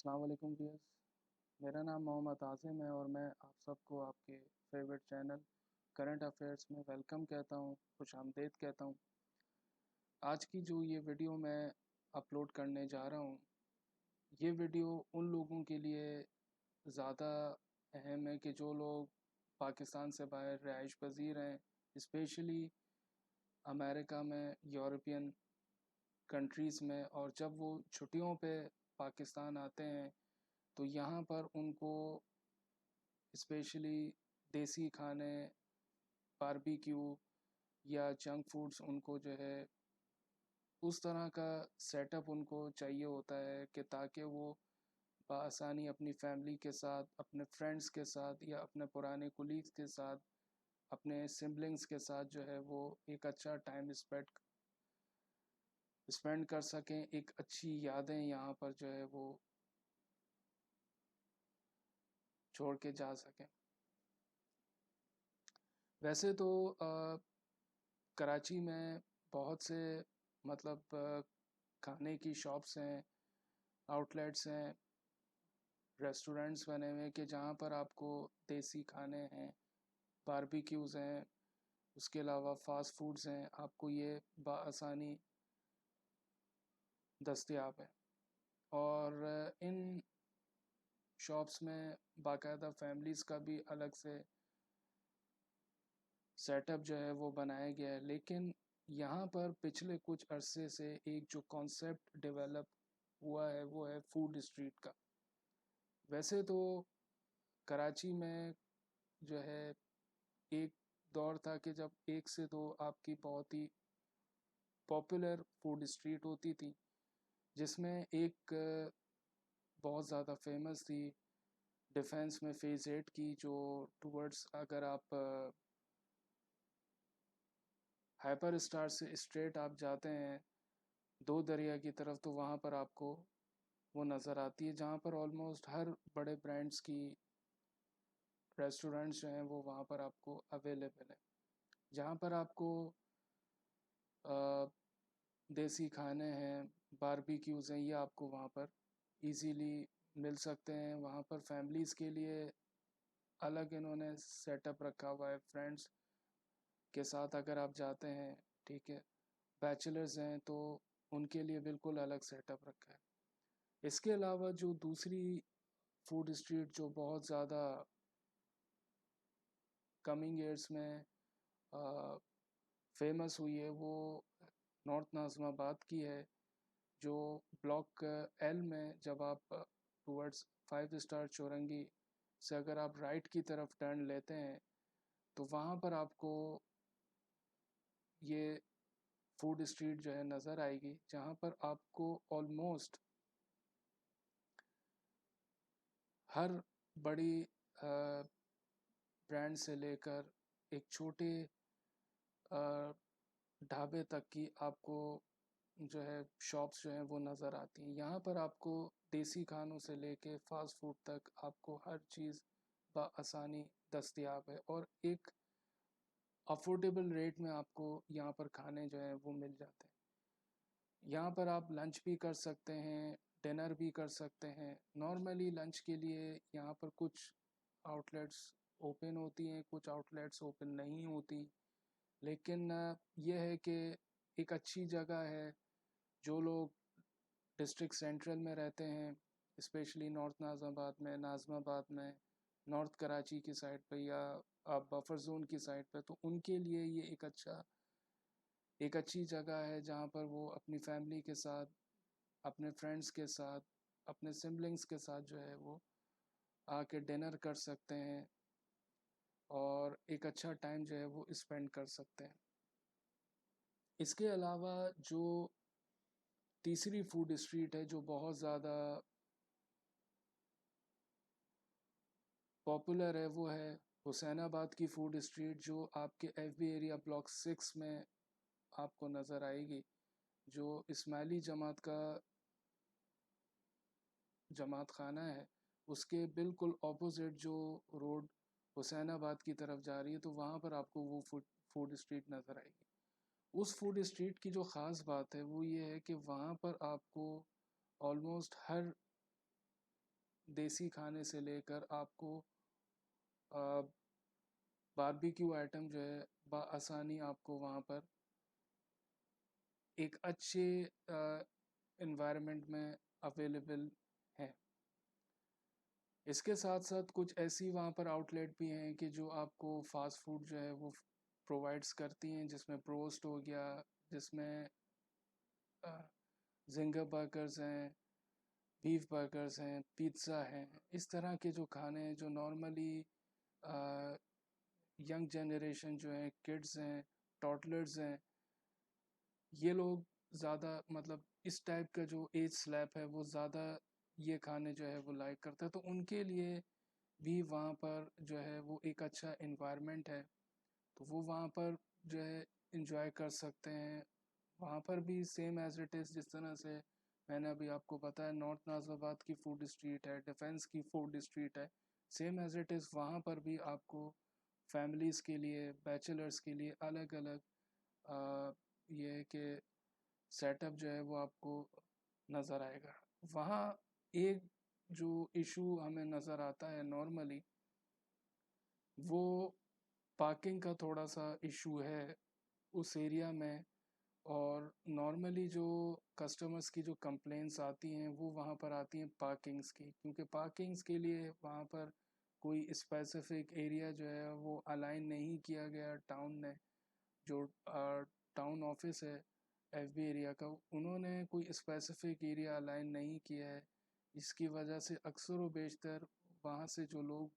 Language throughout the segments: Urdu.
السلام علیکم ویئرس، میرا نام محمد عاصم ہے اور میں آپ سب کو آپ کے فیوریٹ چینل کرنٹ افیئرس میں ویلکم کہتا ہوں، خوش آمدید کہتا ہوں۔ آج کی جو یہ ویڈیو میں اپلوڈ کرنے جا رہا ہوں، یہ ویڈیو ان لوگوں کے لیے زیادہ اہم ہے کہ جو لوگ پاکستان سے باہر رہائش پذیر ہیں، اسپیشلی امریکہ میں، یورپین کنٹریز میں، اور جب وہ چھٹیوں پہ پاکستان آتے ہیں تو یہاں پر ان کو اسپیشلی دیسی کھانے، باربیکیو یا جنک فوڈز ان کو جو ہے اس طرح کا سیٹ اپ ان کو چاہیے ہوتا ہے کہ تاکہ وہ بآسانی اپنی فیملی کے ساتھ، اپنے فرینڈز کے ساتھ یا اپنے پرانے کولیگز کے ساتھ، اپنے سبلنگز کے ساتھ جو ہے وہ ایک اچھا ٹائم اسپینڈ کر سکیں، ایک اچھی یادیں یہاں پر جو ہے وہ چھوڑ کے جا سکیں۔ ویسے تو کراچی میں بہت سے مطلب کھانے کی شاپس ہیں، آؤٹ لیٹس ہیں، ریسٹورنٹس بنے ہوئے کہ جہاں پر آپ کو دیسی کھانے ہیں، باربیکیوز ہیں، اس کے علاوہ فاسٹ فوڈز ہیں، آپ کو یہ بآسانی دستیاب ہے۔ اور ان شاپس میں باقاعدہ فیملیز کا بھی الگ سے سیٹ اپ جو ہے وہ بنایا گیا ہے، لیکن یہاں پر پچھلے کچھ عرصے سے ایک جو کانسیپٹ ڈیولپ ہوا ہے وہ ہے فوڈ اسٹریٹ کا۔ ویسے تو کراچی میں جو ہے ایک دور تھا کہ جب ایک سے دو آپ کی بہت ہی پاپولر فوڈ اسٹریٹ ہوتی تھی، جس میں ایک بہت زیادہ فیمس تھی ڈیفینس میں فیز 8 کی، جو ٹورڈز اگر آپ ہائپر اسٹار سے اسٹریٹ آپ جاتے ہیں دو دریا کی طرف تو وہاں پر آپ کو وہ نظر آتی ہے، جہاں پر آلموسٹ ہر بڑے برانڈز کی ریسٹورنٹس جو ہیں وہ وہاں پر آپ کو اویلیبل ہے، جہاں پر آپ کو دیسی کھانے ہیں، باربیکیوز ہیں، یہ آپ کو وہاں پر ایزیلی مل سکتے ہیں۔ وہاں پر فیملیز کے لیے الگ انہوں نے سیٹ اپ رکھا ہوا ہے، فرینڈس کے ساتھ اگر آپ جاتے ہیں، ٹھیک ہے، بیچلرز ہیں تو ان کے لیے بالکل الگ سیٹ اپ رکھا ہے۔ اس کے علاوہ جو دوسری فوڈ اسٹریٹ جو بہت زیادہ کمنگ ایئرس میں فیمس ہوئی ہے وہ نارتھ ناظم آباد کی ہے، جو بلاک ایل میں جب آپ ٹورڈز 5 اسٹار چورنگی سے اگر آپ رائٹ کی طرف ٹرن لیتے ہیں تو وہاں پر آپ کو یہ فوڈ اسٹریٹ جو ہے نظر آئے گی، جہاں پر آپ کو آلموسٹ ہر بڑی برانڈ سے لے کر ایک چھوٹے ڈھابے تک کی آپ کو جو ہے شاپس جو ہیں وہ نظر آتی ہیں۔ یہاں پر آپ کو دیسی کھانوں سے لے کے فاسٹ فوڈ تک آپ کو ہر چیز بآسانی دستیاب ہے، اور ایک افورڈیبل ریٹ میں آپ کو یہاں پر کھانے جو ہیں وہ مل جاتے ہیں۔ یہاں پر آپ لنچ بھی کر سکتے ہیں، ڈنر بھی کر سکتے ہیں۔ نارملی لنچ کے لیے یہاں پر کچھ آؤٹ لیٹس اوپن ہوتی ہیں، کچھ آؤٹ لیٹس اوپن نہیں ہوتی، لیکن یہ ہے کہ ایک اچھی جگہ ہے۔ جو لوگ ڈسٹرکٹ سینٹرل میں رہتے ہیں، اسپیشلی نارتھ ناظم آباد میں، ناظم آباد میں، نارتھ کراچی کی سائڈ پہ، یا آپ بفر زون کی سائڈ پہ، تو ان کے لیے یہ ایک اچھی جگہ ہے جہاں پر وہ اپنی فیملی کے ساتھ، اپنے فرینڈز کے ساتھ، اپنے سبلنگز کے ساتھ جو ہے وہ آ کے ڈنر کر سکتے ہیں اور ایک اچھا ٹائم جو ہے وہ اسپینڈ کر سکتے ہیں۔ اس کے علاوہ جو تیسری فوڈ اسٹریٹ ہے جو بہت زیادہ پاپولر ہے وہ ہے حسین آباد کی فوڈ اسٹریٹ، جو آپ کے ایف بی ایریا بلاک 6 میں آپ کو نظر آئے گی، جو اسماعیلی جماعت کا جماعت خانہ ہے، اس کے بالکل اپوزٹ جو روڈ حسین آباد کی طرف جا رہی ہے تو وہاں پر آپ کو وہ فوڈ اسٹریٹ نظر آئے گی۔ اس فوڈ اسٹریٹ کی جو خاص بات ہے وہ یہ ہے کہ وہاں پر آپ کو آلموسٹ ہر دیسی کھانے سے لے کر آپ کو باربیکیو آئٹم جو ہے بآسانی آپ کو وہاں پر ایک اچھے انوائرمنٹ میں اویلیبل ہیں. اس کے ساتھ ساتھ کچھ ایسی وہاں پر آؤٹ لیٹ بھی ہیں کہ جو آپ کو فاسٹ فوڈ جو ہے وہ پرووائڈس کرتی ہیں، جس میں بروسٹ ہو گیا، جس میں زنگر برگرز ہیں، بیف برگرز ہیں، پیزا ہیں. اس طرح کے جو کھانے ہیں جو نارملی ینگ جنریشن جو ہیں، کڈز ہیں، ٹاٹلرز ہیں، یہ لوگ زیادہ مطلب اس ٹائپ کا جو ایج سلیب ہے وہ زیادہ یہ کھانے جو ہے وہ لائک کرتا ہے. تو ان کے لیے بھی وہاں پر جو ہے وہ ایک اچھا انوائرمنٹ ہے، تو وہ وہاں پر جو ہے انجوائے کر سکتے ہیں. وہاں پر بھی سیم ایز اٹ از، جس طرح سے میں نے ابھی آپ کو بتایا نارتھ نازم آباد کی فوڈ اسٹریٹ ہے، ڈیفینس کی فوڈ اسٹریٹ ہے، سیم ایز اٹ از وہاں پر بھی آپ کو فیملیز کے لیے، بیچلرز کے لیے الگ الگ یہ ہے کہ سیٹ اپ جو ہے وہ آپ کو نظر آئے گا. وہاں ایک جو ایشو ہمیں نظر آتا ہے نارملی، وہ پارکنگ کا تھوڑا سا ایشو ہے اس ایریا میں. اور نارملی جو کسٹمرز کی جو کمپلینس آتی ہیں وہ وہاں پر آتی ہیں پارکنگز کی، کیونکہ پارکنگز کے لیے وہاں پر کوئی اسپیسیفک ایریا جو ہے وہ الائن نہیں کیا گیا. ٹاؤن نے جو ٹاؤن آفس ہے ایف بی ایریا کا، انہوں نے کوئی اسپیسیفک ایریا الائن نہیں کیا ہے. اس کی وجہ سے اکثر و بیشتر وہاں سے جو لوگ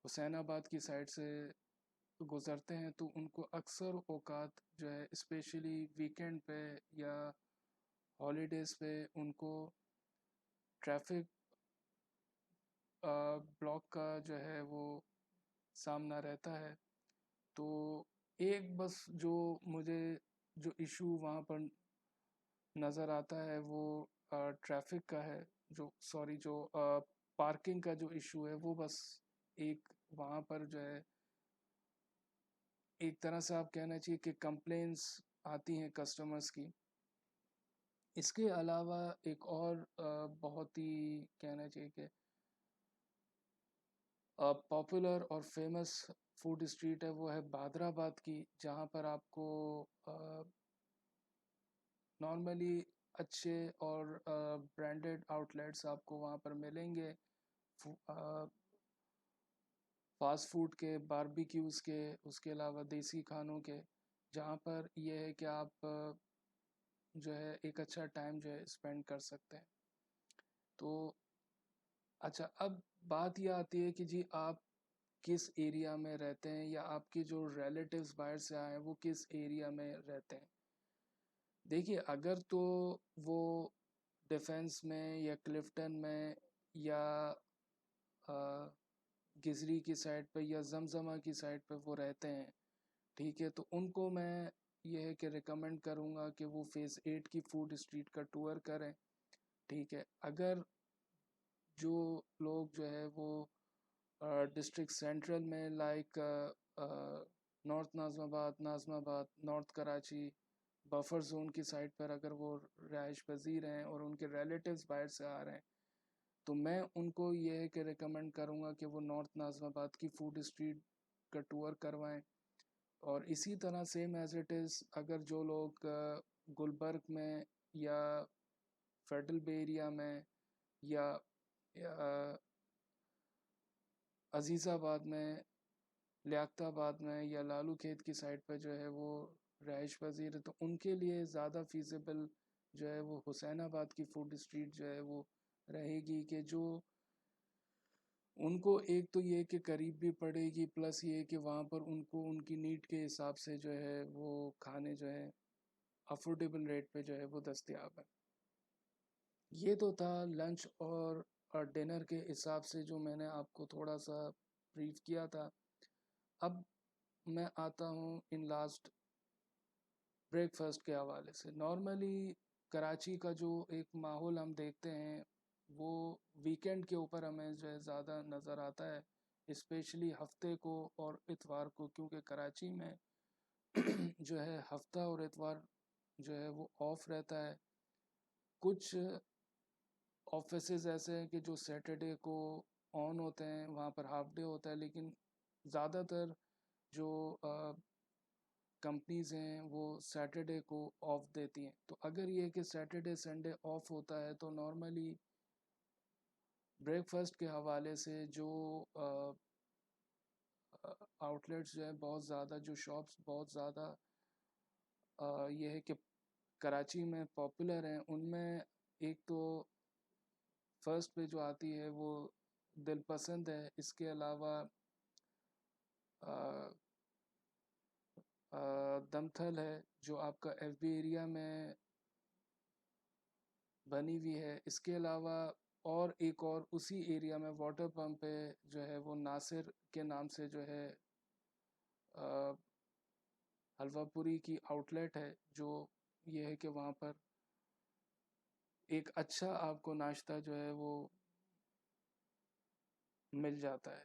حسین آباد کی سائڈ سے گزرتے ہیں تو ان کو اکثر اوقات جو ہے اسپیشلی ویکینڈ پہ یا ہالیڈیز پہ ان کو ٹریفک بلاک کا جو ہے وہ سامنا رہتا ہے. تو ایک بس جو مجھے جو ایشو وہاں پر نظر آتا ہے وہ ٹریفک کا ہے، جو پارکنگ کا جو ایشو ہے وہ بس ایک وہاں پر جو ہے ایک طرح سے آپ کہنا چاہیے کہ کمپلینس آتی ہیں کسٹمرز کی. اس کے علاوہ ایک اور بہت ہی کہنا چاہیے کہ پاپولر اور فیمس فوڈ اسٹریٹ ہے، وہ ہے بادر آباد کی، جہاں پر آپ کو نارملی اچھے اور برانڈڈ آؤٹ لیٹس آپ کو وہاں پر ملیں گے، فاسٹ فوڈ کے، باربیکیوز کے، اس کے علاوہ دیسی کھانوں کے، جہاں پر یہ ہے کہ آپ جو ہے ایک اچھا ٹائم جو ہے اسپینڈ کر سکتے ہیں. تو اچھا، اب بات یہ آتی ہے کہ جی آپ کس ایریا میں رہتے ہیں، یا آپ کے جو ریلیٹیوز باہر سے آئے ہیں وہ کس ایریا میں رہتے ہیں. دیکھیے، اگر تو وہ ڈیفینس میں یا کلفٹن میں یا گزری کی سائڈ پہ یا زمزمہ کی سائڈ پہ وہ رہتے ہیں، ٹھیک ہے، تو ان کو میں یہ ہے کہ ریکمینڈ کروں گا کہ وہ فیز 8 کی فوڈ اسٹریٹ کا ٹور کریں. ٹھیک ہے، اگر جو لوگ جو ہے وہ ڈسٹرکٹ سینٹرل میں لائک نارتھ نازم آباد، نارتھ کراچی، بفر زون کی سائڈ پر اگر وہ رہائش پذیر ہیں اور ان کے ریلیٹیوز باہر سے آ رہے ہیں، تو میں ان کو یہ ہے کہ ریکمینڈ کروں گا کہ وہ نارتھ نازم آباد کی فوڈ اسٹریٹ کا ٹور کروائیں. اور اسی طرح سیم ایز اٹ از اگر جو لوگ گلبرگ میں یا فیڈرل بے ایریا میں یا عزیز آباد میں، لیاقت آباد میں یا لالو کھیت کی سائڈ پہ جو ہے وہ رہائش پذیر ہے، تو ان کے لیے زیادہ فیزیبل جو ہے وہ حسین آباد کی فوڈ اسٹریٹ جو ہے وہ رہے گی، کہ جو ان کو ایک تو یہ کہ قریب بھی پڑے گی، پلس یہ کہ وہاں پر ان کو ان کی نیڈ کے حساب سے جو ہے وہ کھانے جو ہے افورڈیبل ریٹ پہ جو ہے وہ دستیاب ہے. یہ تو تھا لنچ اور ڈنر کے حساب سے جو میں نے آپ کو تھوڑا سا بریف کیا تھا. اب میں آتا ہوں ان لاسٹ بریک فاسٹ کے حوالے سے. نارملی کراچی کا جو ایک ماحول ہم دیکھتے ہیں وہ ویکینڈ کے اوپر ہمیں جو ہے زیادہ نظر آتا ہے، اسپیشلی ہفتے کو اور اتوار کو، کیونکہ کراچی میں جو ہے ہفتہ اور اتوار جو ہے وہ آف رہتا ہے. کچھ آفیسز ایسے ہیں کہ جو سیٹرڈے کو آن ہوتے ہیں، وہاں پر ہاف ڈے ہوتا ہے، لیکن زیادہ تر جو کمپنیز ہیں وہ سیٹرڈے کو آف دیتی ہیں. تو اگر یہ کہ سیٹرڈے سنڈے آف ہوتا ہے تو نارملی بریک فاسٹ کے حوالے سے جو آؤٹ لیٹس جو ہیں بہت زیادہ، جو شاپس بہت زیادہ یہ ہے کہ کراچی میں پاپولر ہیں، ان میں ایک تو فرسٹ پہ جو آتی ہے وہ دل پسند ہے. اس کے علاوہ دمتھل ہے جو آپ کا ایف بی ایریا میں بنی ہوئی ہے. اس کے علاوہ اور ایک اور اسی ایریا میں واٹر پمپ پہ جو ہے وہ ناصر کے نام سے جو ہے حلوہ پوری کی آؤٹ لیٹ ہے، جو یہ ہے کہ وہاں پر ایک اچھا آپ کو ناشتہ جو ہے وہ مل جاتا ہے.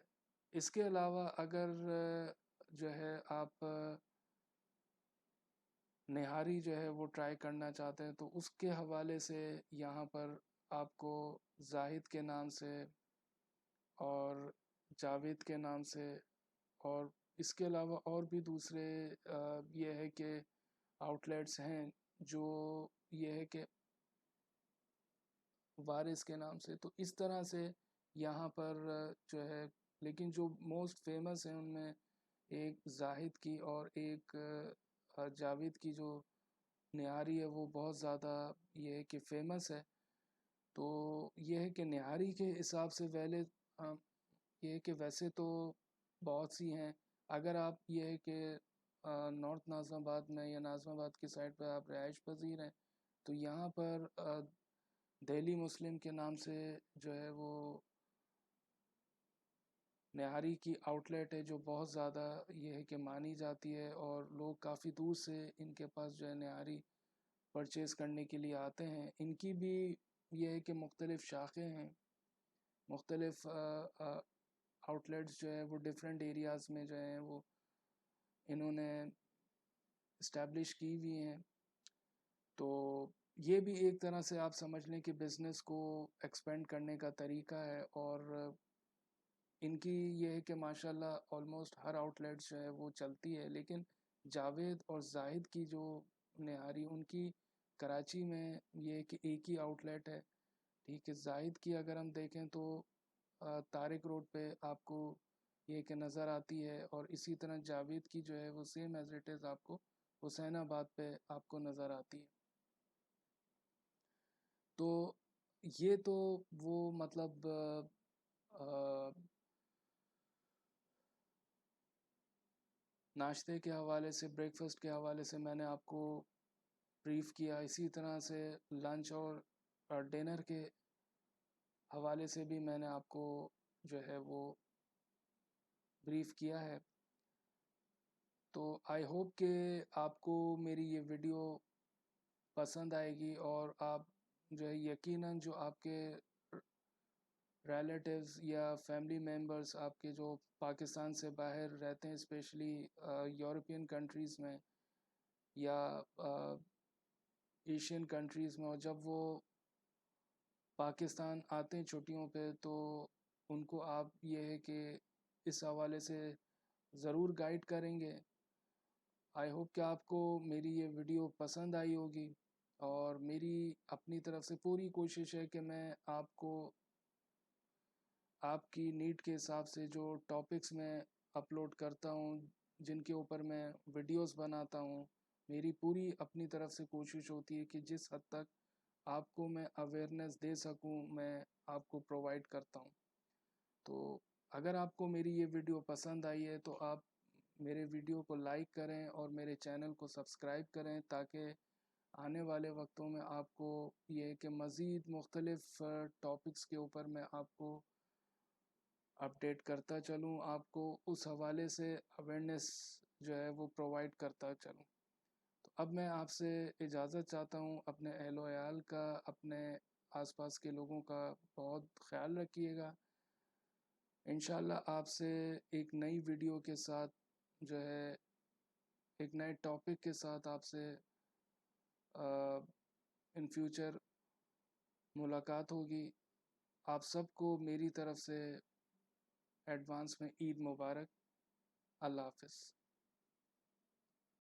اس کے علاوہ اگر جو ہے آپ نہاری جو ہے وہ ٹرائی کرنا چاہتے ہیں تو اس کے حوالے سے یہاں پر آپ کو زاہد کے نام سے اور جاوید کے نام سے، اور اس کے علاوہ اور بھی دوسرے یہ ہے کہ آؤٹ لیٹس ہیں جو یہ ہے کہ وارث کے نام سے. تو اس طرح سے یہاں پر جو ہے، لیکن جو موسٹ فیمس ہیں ان میں ایک زاہد کی اور ایک جاوید کی جو نہاری ہے وہ بہت زیادہ یہ ہے کہ فیمس ہے. تو یہ ہے کہ نہاری کے حساب سے یہ ہے کہ ویسے تو بہت سی ہیں. اگر آپ یہ ہے کہ نارتھ ناظم آباد میں یا ناظم آباد کی سائڈ پہ آپ رہائش پذیر ہیں تو یہاں پر دہلی مسلم کے نام سے جو ہے وہ نہاری کی آؤٹ لیٹ ہے، جو بہت زیادہ یہ ہے کہ مانی جاتی ہے، اور لوگ کافی دور سے ان کے پاس جو ہے نہاری پرچیز کرنے کے لیے آتے ہیں. ان کی بھی یہ ہے کہ مختلف شاخیں ہیں، مختلف آؤٹ لیٹس جو ہے وہ ڈیفرنٹ ایریاز میں جو ہیں وہ انہوں نے اسٹیبلش کی ہوئی ہیں. تو یہ بھی ایک طرح سے آپ سمجھ لیں کہ بزنس کو ایکسپینڈ کرنے کا طریقہ ہے. اور ان کی یہ ہے کہ ماشاءاللہ آلموسٹ ہر آؤٹ لیٹس جو ہے وہ چلتی ہے. لیکن جاوید اور زاہد کی جو نہاری، ان کی کراچی میں یہ ہے کہ ایک ہی آؤٹ لیٹ ہے. ٹھیک ہے، زاہد کی اگر ہم دیکھیں تو طارق روڈ پہ آپ کو یہ کہ نظر آتی ہے، اور اسی طرح جاوید کی جو ہے وہ سیم ایز اٹ از آپ کو حسین آباد پہ آپ کو نظر آتی ہے. تو یہ تو وہ مطلب ناشتے کے حوالے سے، بریک فاسٹ کے حوالے سے میں نے آپ کو بریف کیا. اسی طرح سے لنچ اور ڈنر کے حوالے سے بھی میں نے آپ کو جو ہے وہ بریف کیا ہے. تو آئی ہوپ کہ آپ کو میری یہ ویڈیو پسند آئے گی، اور آپ جو ہے یقیناً جو آپ کے ریلیٹیوز یا فیملی ممبرز آپ کے جو پاکستان سے باہر رہتے ہیں، اسپیشلی یورپین کنٹریز میں یا ایشین کنٹریز میں، اور جب وہ پاکستان آتے ہیں چھٹیوں پہ تو ان کو آپ یہ ہے کہ اس حوالے سے ضرور گائیڈ کریں گے. آئی ہوپ کہ آپ کو میری یہ ویڈیو پسند آئی ہوگی، اور میری اپنی طرف سے پوری کوشش ہے کہ میں آپ کو آپ کی نیڈ کے حساب سے جو ٹاپکس میں اپلوڈ کرتا ہوں، جن کے اوپر میں ویڈیوز بناتا ہوں، میری پوری اپنی طرف سے کوشش ہوتی ہے کہ جس حد تک آپ کو میں اویئرنیس دے سکوں میں آپ کو پرووائڈ کرتا ہوں. تو اگر آپ کو میری یہ ویڈیو پسند آئی ہے تو آپ میرے ویڈیو کو لائک کریں اور میرے چینل کو سبسکرائب کریں، تاکہ آنے والے وقتوں میں آپ کو یہ کہ مزید مختلف ٹاپکس کے اوپر میں آپ کو اپڈیٹ کرتا چلوں، آپ کو اس حوالے سے اویئرنیس جو ہے وہ پرووائڈ کرتا چلوں. تو اب میں آپ سے اجازت چاہتا ہوں. اپنے اہل و عیال کا، اپنے آس پاس کے لوگوں کا بہت خیال رکھیے گا. انشاءاللہ آپ سے ایک نئی ویڈیو کے ساتھ جو ہے ایک نئے ٹاپک کے ساتھ آپ سے ان فیوچر ملاقات ہوگی. آپ سب کو میری طرف سے ایڈوانس میں عید مبارک. اللہ حافظ.